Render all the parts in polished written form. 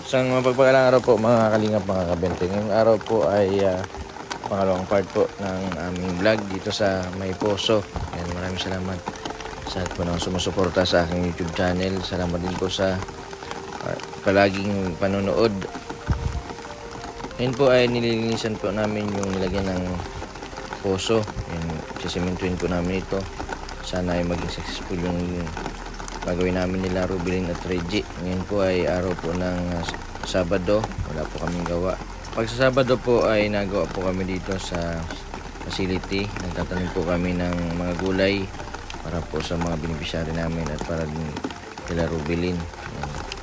Isang mapagpalang araw po mga kalingap, mga kabente. Ngayong araw po ay pangalawang part po ng aming vlog dito sa May Poso. Ayan, maraming salamat sa lahat po ng sumusuporta sa aking YouTube channel. Salamat din po sa palaging panonood. Ngayon po ay nililinisan po namin yung nilagyan ng poso. Ayan, sisimentuin po namin ito. Sana ay maging successful yung gagawin namin nila Rubilin at Reggie. Ngayon po ay araw po ng Sabado, wala po kaming gawa. Pag sa Sabado po ay nagawa po kami dito sa facility. Nagtatanim po kami ng mga gulay para po sa mga beneficiary namin at para din kila Rubilin. Ayan.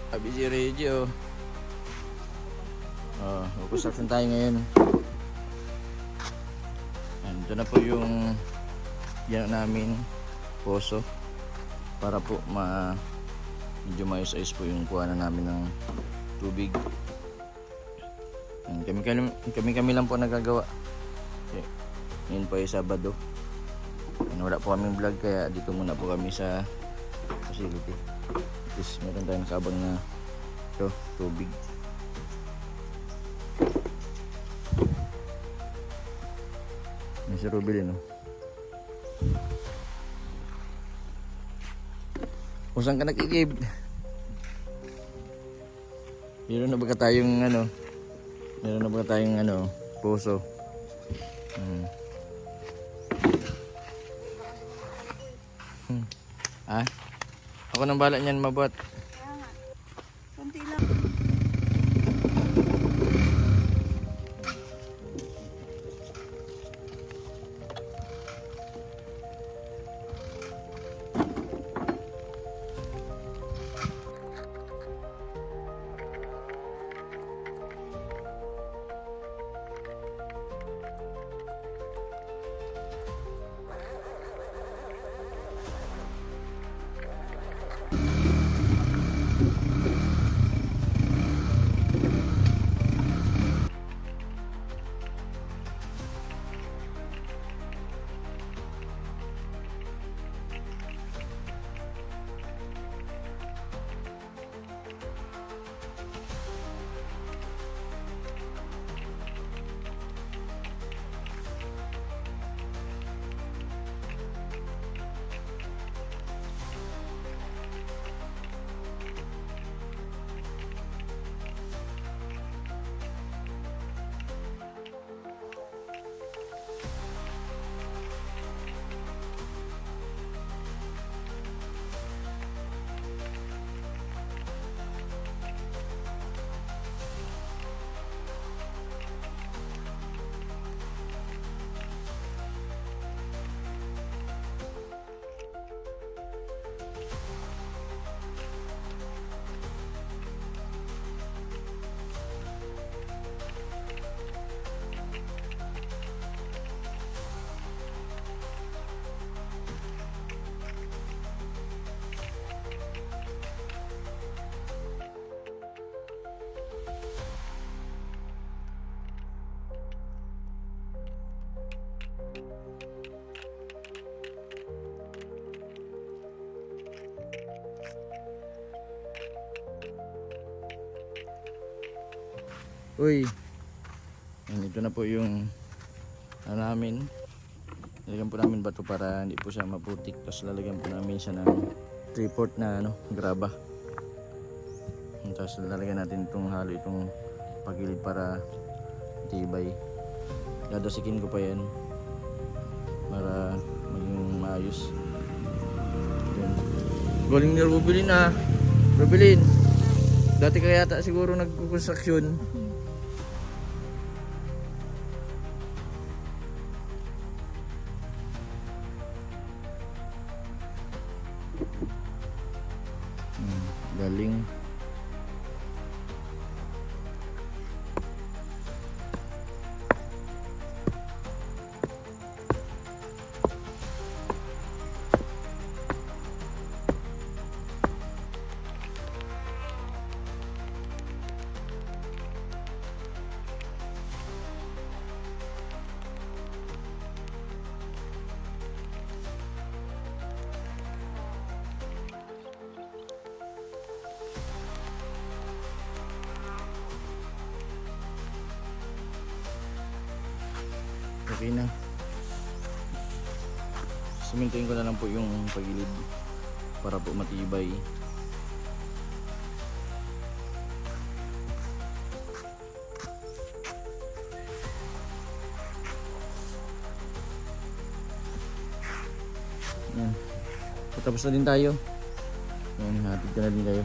Abi si Reggie oh. Oh, construction tayo ngayon. Yan, ito na po yung yan namin poso para po medyo maayos-ayos po yung kuhanan namin ng tubig. Yan, kami lang po nagagawa. Okay. Ngayon po ay Sabado. Yan, wala po kaming vlog kaya dito muna po kami sa facility. At least meron tayong kabang na ito, tubig. May si Rubilin, no? Kung saan ka nakikib? Meron na ba tayong puso? Ah? Ako nang bala niyan mabuhat. Kunti lang. Uy, yan, ito na po yung namin. Lalagyan po namin bato para hindi po siya maputik. Tapos lalagyan po namin siya ng 3/4 na graba. Tapos lalagyan natin itong halo, itong pagilid para tibay. Dadasikin ko pa yan para maging maayos. Yan. Galing ni Rubilin ah. Rubilin, dati ka yata siguro nagkukonstruksyon. Galing. Okay na. Simintuin ko na lang po yung pagilid para po matibay. Yan. Tapos na din tayo. Yan, hatid ka na din tayo.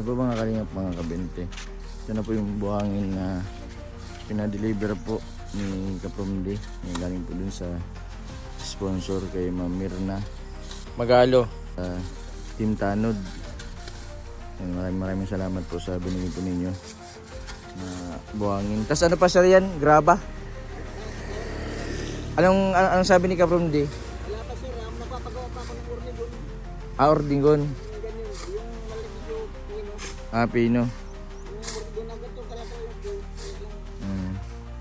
Yan po mga kalingap mga kabente. Ito na po yung buhangin na pinadeliver po ni Kapromdi. Yung galing po dun sa sponsor kay Ma'am Mirna Magalo sa Team Tanod. Yan, maraming salamat po sa binigay po ninyo na buhangin. Tas ano pa sir yan? Graba? Anong sabi ni Kapromdi? Wala pa sir, napapagawa pa ako ng ornigon. Ordingon. Ganyan, yung malaki yung pino. Pino. Yung ornigon na ganito talaga yung Mm.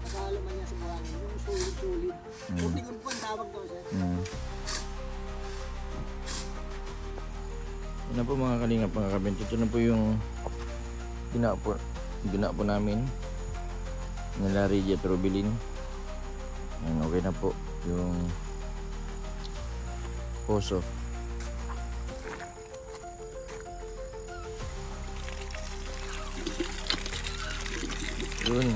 nakahalo man niya sa buhangin. Yung solid. Ornigon po ang tawag daw sir. Mm. Yun na po mga kalingap mga kabente. Ito na po yung gina po namin nila Reggie at Robilin. Yan, okay na po yung poso. Yun.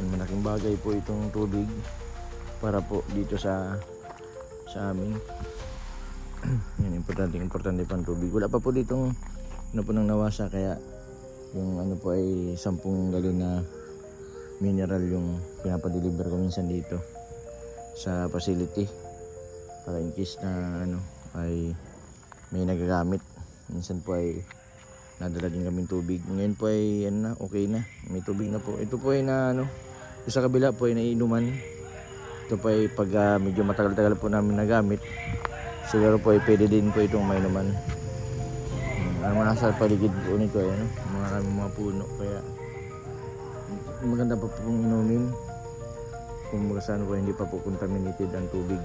Malaking bagay po itong tubig para po dito sa amin. Yan, importante pang tubig. Wala pa po ditong ano po nang nawasa, kaya yung ano po ay 10 galon na mineral yung pinapadeliver ko minsan dito sa facility para in case na ano ay may nagagamit. Minsan po ay nadala din kaming tubig. Ngayon po ay ano na, okay na, may tubig na po. Ito po ay na ano, sa kabila po ay naiinuman. Ito po ay pag medyo matagal-tagal po namin nagamit, siguro po ay pwede din po itong mainuman. Ang mga nasa paligid po nito ay ano, mga puno, kaya maganda pa pong inumin kung saan po hindi pa po contaminated ang tubig.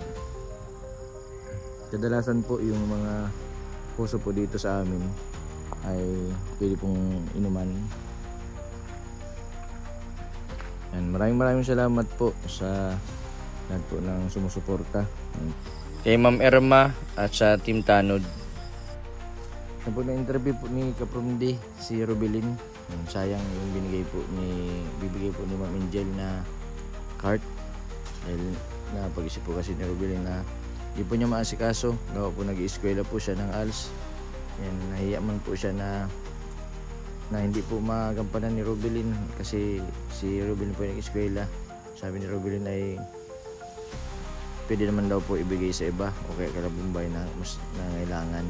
Kadalasan po yung mga puso po dito sa amin ay pwede pong inuman. And maraming salamat po sa lahat po ng sumusuporta kay Ma'am Irma at sa Team Tanod. Na po na-interview po ni Kapromdi si Robilin. Sayang yung bibigay po ni Ma'am Angel na cart, dahil napag-isip po kasi ni Robilin na di po niya maasikaso. Gawa po nag-i-eskwela po siya ng ALS. Yan, nahiya man po siya na hindi po magampanan ni Robilin kasi si Robilin po yung nag-eskwela. Sabi ni Robilin ay pwede naman daw po ibigay sa iba o kaya kala Bombay na mas nangailangan.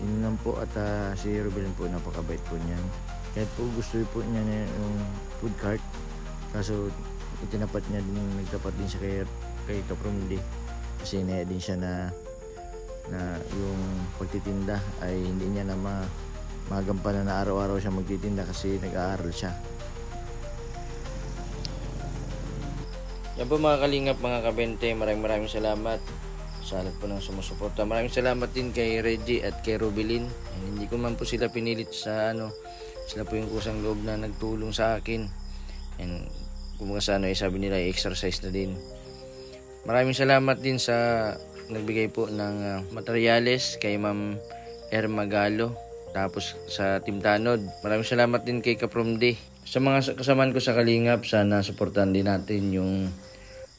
Yun lang po. At si Robilin po napakabait po niyan. Kahit po gusto po niya na yung food cart, kaso itinapat niya din, nagtapat din siya kay Kapromdi kasi naya din siya na yung pagtitinda ay hindi niya na magampanan na araw-araw siya magtitinda kasi nag-aaral siya. Yan po mga kalingap mga kabente, maraming salamat sa lahat po ng sumusuporta. Maraming salamat din kay Reggie at kay Robilin. Hindi ko man po sila pinilit sa ano, sila po yung kusang loob na nagtulong sa akin. And kung sa ano, sabi nila exercise na din. Maraming salamat din sa nagbigay po ng materyales kay Ma'am Irma Magalo, tapos sa Team Tanod. Maraming salamat din kay Kapromdi. Sa mga kasamaan ko sa kalingap, sana suportahan din natin yung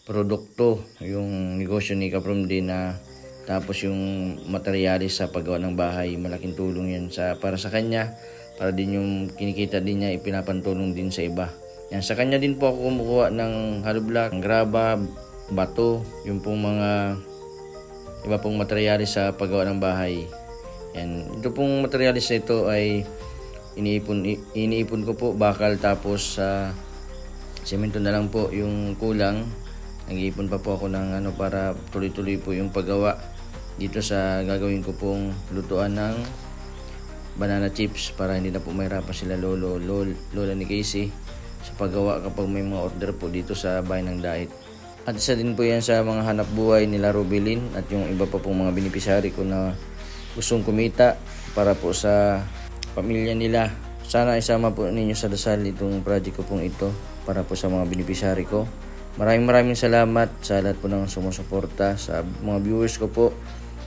produkto, yung negosyo ni Kapromdi na tapos yung materyales sa paggawa ng bahay. Malaking tulong yan para sa kanya, para din yung kinikita din niya ipinapantulong din sa iba. Yan, sa kanya din po ako kumukuha ng hollow block, graba, bato, yung pong mga iba pong materyales sa paggawa ng bahay. Yan, ito pong materyales na ito ay iniipon ko po, bakal, tapos semento na lang po yung kulang. Nag-iipon pa po ako ng ano para tuloy-tuloy po yung paggawa dito sa gagawin ko pong lutuan ng banana chips, para hindi na po mahirapan sila lola ni Casey sa paggawa kapag may mga order po dito sa bahay ng Dait. At isa din po yan sa mga hanap buhay nila Robilin at yung iba pa pong mga beneficiary ko na gustong kumita para po sa pamilya nila. Sana isama po ninyo sa dasal itong project ko pong ito para po sa mga beneficiary ko. Maraming salamat sa lahat po ng sumusuporta, sa mga viewers ko po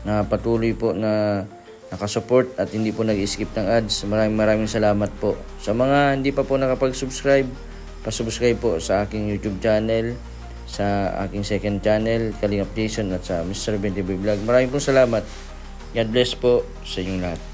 na patuloy po na nakasupport at hindi po nag-skip ng ads. Maraming salamat po. Sa mga hindi pa po nakapag-subscribe, pasubscribe po sa aking YouTube channel, sa aking second channel, Kalingap Jason, at sa Mr. 20 Vlog. Maraming po salamat. God bless po sa inyong lahat.